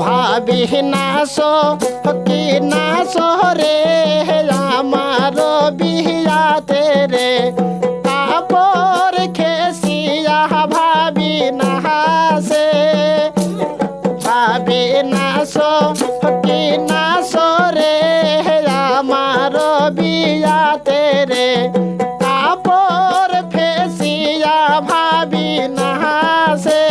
ভাবি নাসো কি নাসো রে আমার বিয়াতে রে কাপড় খেসিয়া ভাবি নাসে ভাবি নাসো কি নাসো রে আমার বিয়াতে রে কাপড় ফেসিয়া ভাবি নাসে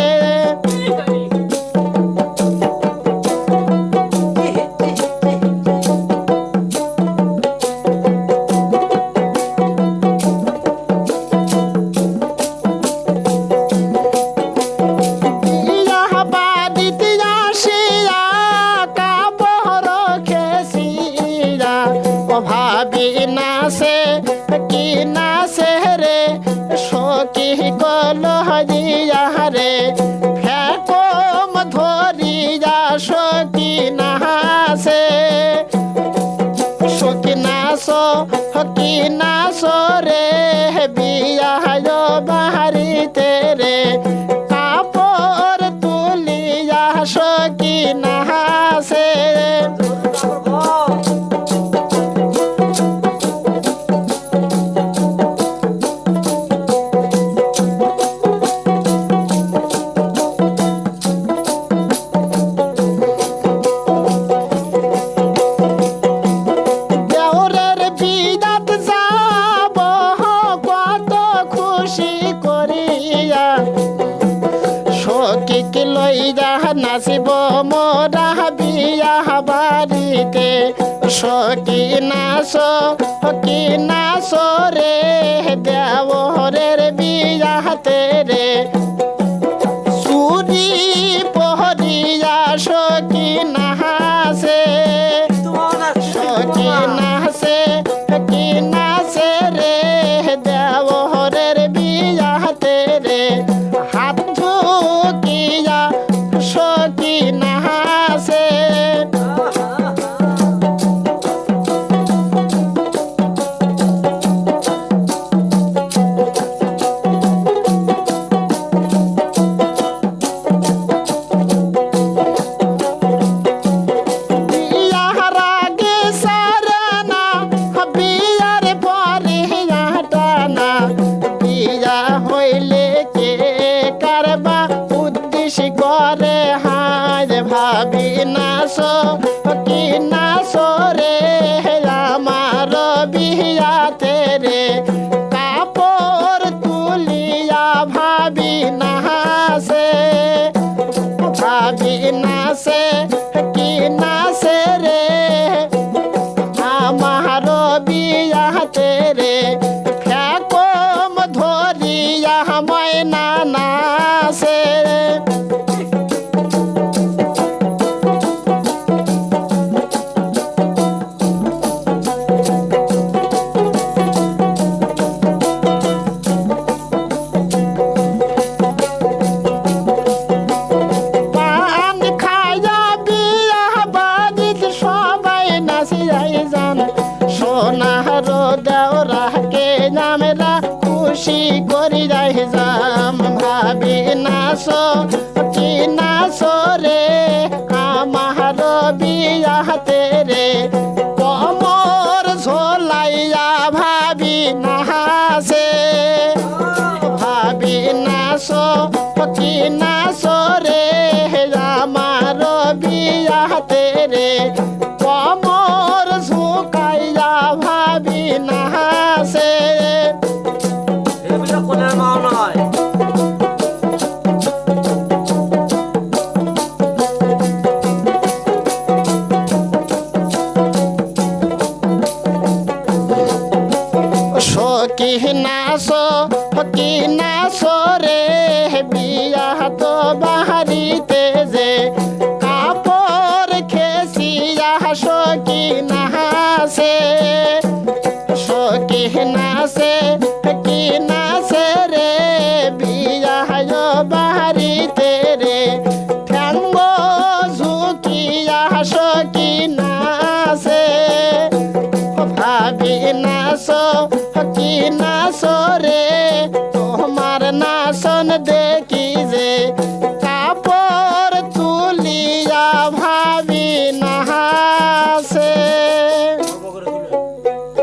ভাবি নাসে কি নাসে রে সখী কল হইয়া রে ফেকম ধরিয়া সখী নাসে সখী নাস কি নাস রে বিয়া বাহারিতে রে কাপড় তুলিয়া সখী নাসে সখীকে লইয়া নাচিব মোরা বিয়া বাড়িতে সখী নাচ কি নাচ রে দেওরের বিয়াতে রে চুরি পহরিয়া সখী নাচে সখী নাচে কি নাচে রে দেওরের বিয়াতে রে হাত ধুকিয়া সখী নাচে করে হাজ ভাবি নাস কি নাস রে আমার বিয়াতে রে কাপড় তুলিয়া ভাবি নাসে ভাবি নাসে কি নাসে রে আমার বিয়াতে রে ফেকম ধরিয়া ময়না নাসে সোনার দেওরাকে নামেরা খুশি করি যাই যাম ভাবি নাচ কি নাচ রে আমার বিয়াতে রে কমর ঝোলাইয়া ভাবি নাচে ভাবি নাচ কি নাচ রে আমার বিয়াতে রে কমর ঝুঁকাইয়া ভাবি নাচে সখী নাচ কি নাচ রে বিয়া তো বাহারিতে যে কাপড় খেসিয়া সখী নাচে সখী নাচে কি নাচে রে বিয়া বাহারিতে রে ঠ্যাঙ্গ ঝুঁকিয়া সখী নাচে ভাবি নাচ কি নাচ রে তোমার নাচন দেখি যে কাপড় তুলিয়া